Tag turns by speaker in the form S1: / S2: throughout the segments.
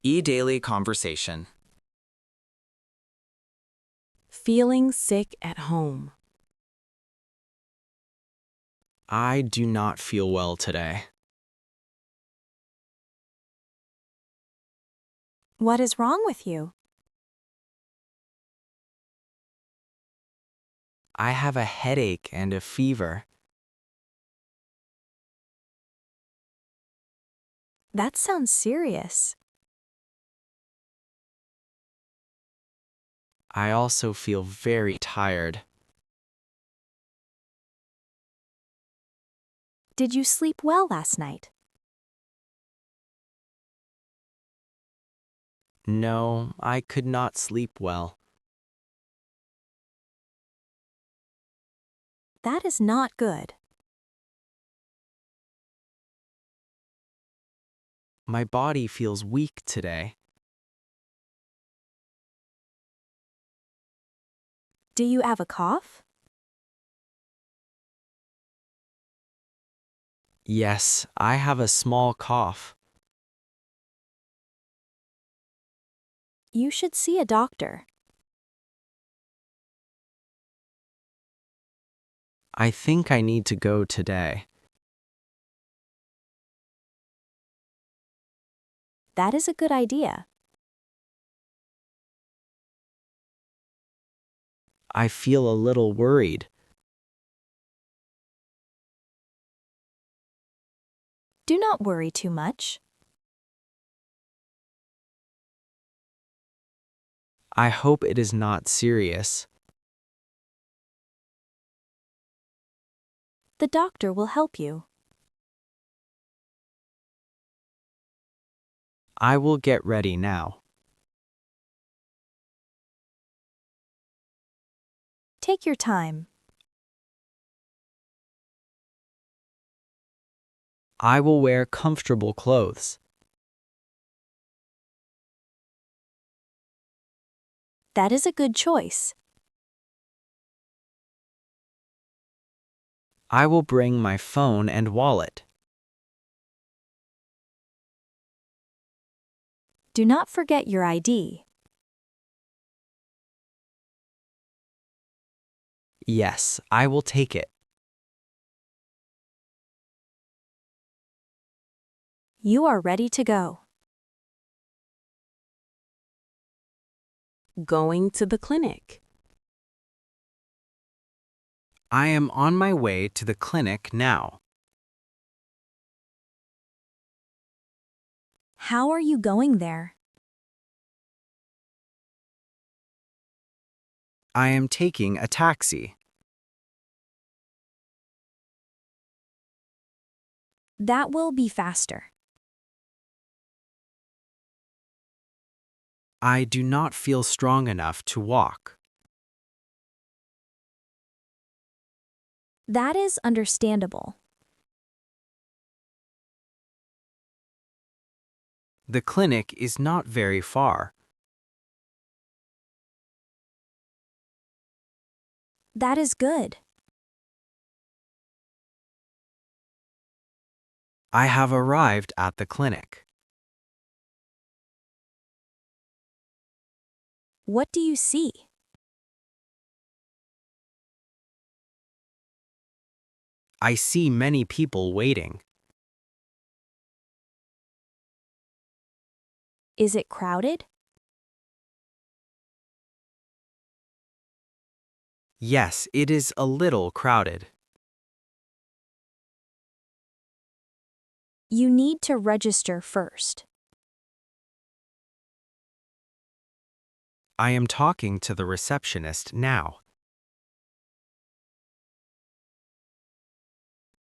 S1: EDaily Conversation.
S2: Feeling sick at home.
S1: I do not feel well today.
S2: What is wrong with you?
S1: I have a headache and a fever.
S2: That sounds serious.
S1: I also feel very tired.
S2: Did you sleep well last night?
S1: No, I could not sleep well.
S2: That is not good.
S1: My body feels weak today.
S2: Do you have a cough?
S1: Yes, I have a small cough.
S2: You should see a doctor.
S1: I think I need to go today.
S2: That is a good idea.
S1: I feel a little worried.
S2: Do not worry too much.
S1: I hope it is not serious.
S2: The doctor will help you.
S1: I will get ready now.
S2: Take your time.
S1: I will wear comfortable clothes.
S2: That is a good choice.
S1: I will bring my phone and wallet.
S2: Do not forget your ID.
S1: Yes, I will take it.
S2: You are ready to go. Going to the clinic.
S1: I am on my way to the clinic now.
S2: How are you going there?
S1: I am taking a taxi.
S2: That will be faster.
S1: I do not feel strong enough to walk.
S2: That is understandable.
S1: The clinic is not very far.
S2: That is good.
S1: I have arrived at the clinic.
S2: What do you see?
S1: I see many people waiting.
S2: Is it crowded?
S1: Yes, it is a little crowded.
S2: You need to register first.
S1: I am talking to the receptionist now.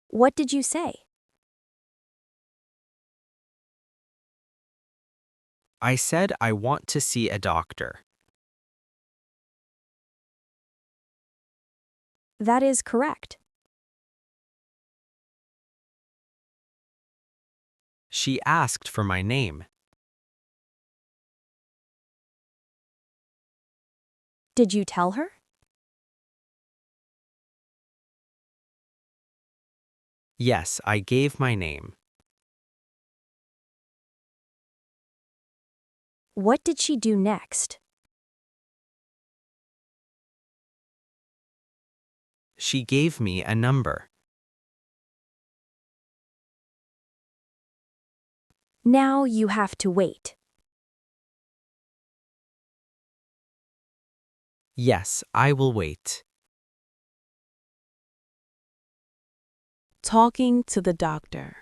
S2: What did you say?
S1: I said I want to see a doctor.
S2: That is correct.
S1: She asked for my name.
S2: Did you tell her?
S1: Yes, I gave my name.
S2: What did she do next?
S1: She gave me a number.
S2: Now you have to wait.
S1: Yes, I will wait.
S3: Talking to the doctor.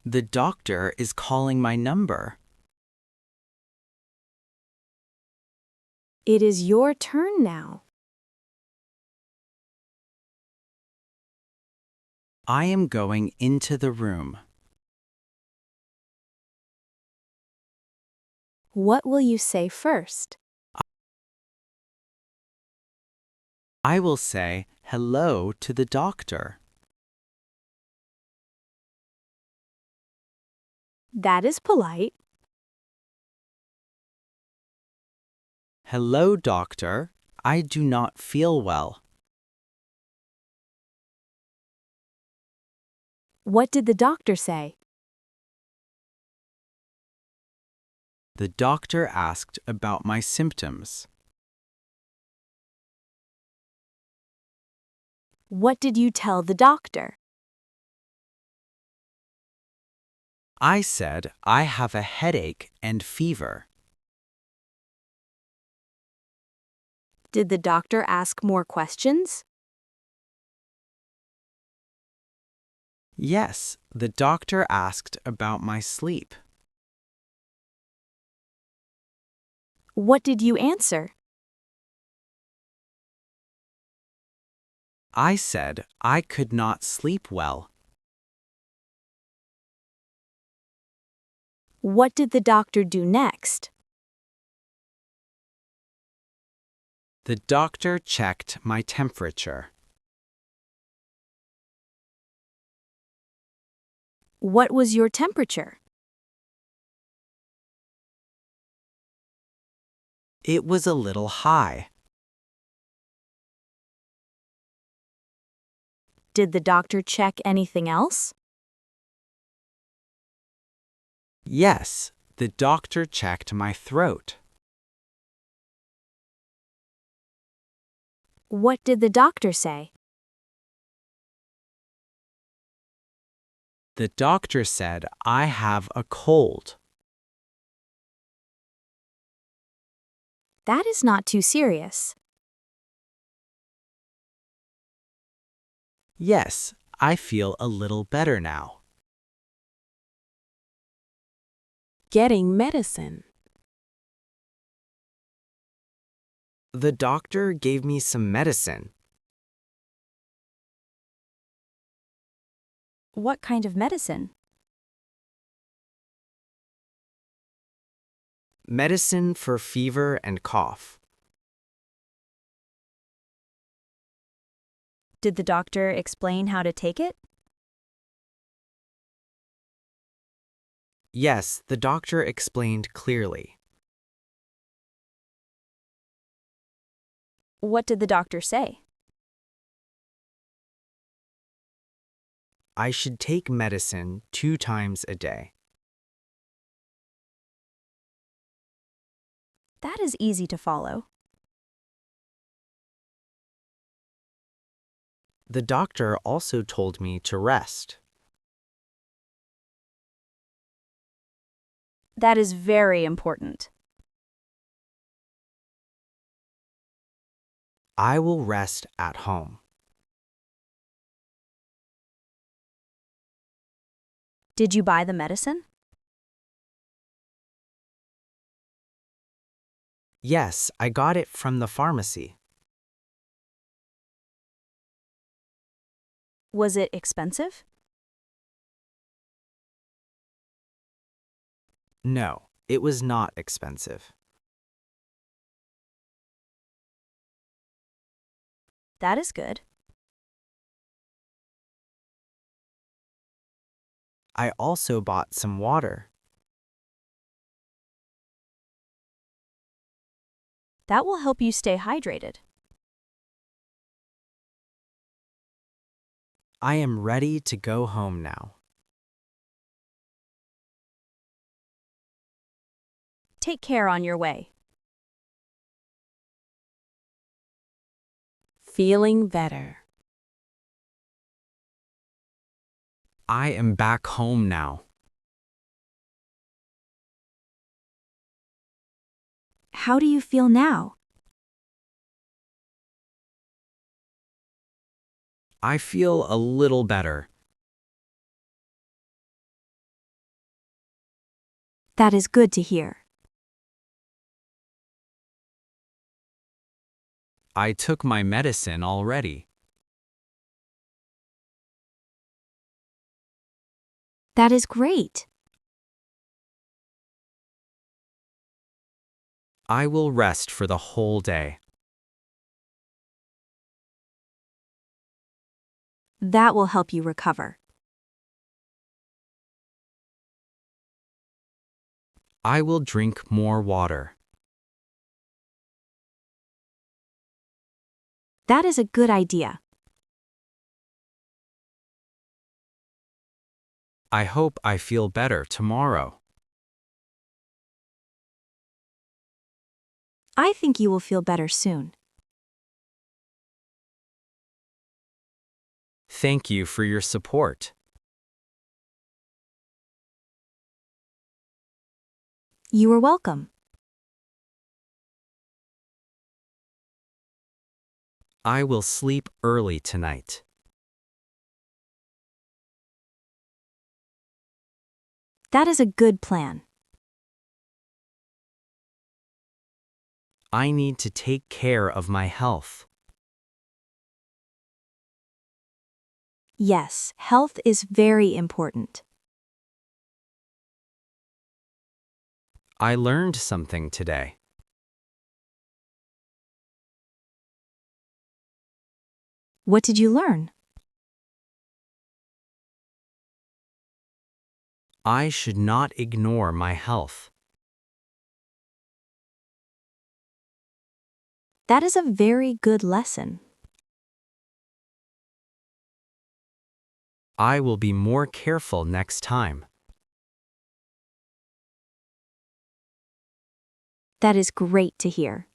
S1: The doctor is calling my number.
S2: It is your turn now.
S1: I am going into the room.
S2: What will you say first?
S1: I will say hello to the doctor.
S2: That is polite.
S1: Hello, doctor. I do not feel well.
S2: What did the doctor say?
S1: The doctor asked about my symptoms.
S2: What did you tell the doctor?
S1: I said I have a headache and fever.
S2: Did the doctor ask more questions?
S1: Yes, the doctor asked about my sleep.
S2: What did you answer?
S1: I said I could not sleep well.
S2: What did the doctor do next?
S1: The doctor checked my temperature.
S2: What was your temperature?
S1: It was a little high.
S2: Did the doctor check anything else?
S1: Yes, the doctor checked my throat.
S2: What did the doctor say?
S1: The doctor said I have a cold.
S2: That is not too serious.
S1: Yes, I feel a little better now.
S3: Getting medicine.
S1: The doctor gave me some medicine.
S2: What kind of medicine?
S1: Medicine for fever and cough.
S2: Did the doctor explain how to take it?
S1: Yes, the doctor explained clearly.
S2: What did the doctor say?
S1: I should take medicine 2 times a day.
S2: That is easy to follow.
S1: The doctor also told me to rest.
S2: That is very important.
S1: I will rest at home.
S2: Did you buy the medicine?
S1: Yes, I got it from the pharmacy.
S2: Was it expensive?
S1: No, it was not expensive.
S2: That is good.
S1: I also bought some water.
S2: That will help you stay hydrated.
S1: I am ready to go home now.
S2: Take care on your way.
S3: Feeling better.
S1: I am back home now.
S2: How do you feel now?
S1: I feel a little better.
S2: That is good to hear.
S1: I took my medicine already.
S2: That is great.
S1: I will rest for the whole day.
S2: That will help you recover.
S1: I will drink more water.
S2: That is a good idea.
S1: I hope I feel better tomorrow.
S2: I think you will feel better soon.
S1: Thank you for your support.
S2: You are welcome.
S1: I will sleep early tonight.
S2: That is a good plan.
S1: I need to take care of my health.
S2: Yes, health is very important.
S1: I learned something today.
S2: What did you learn?
S1: I should not ignore my health.
S2: That is a very good lesson.
S1: I will be more careful next time.
S2: That is great to hear.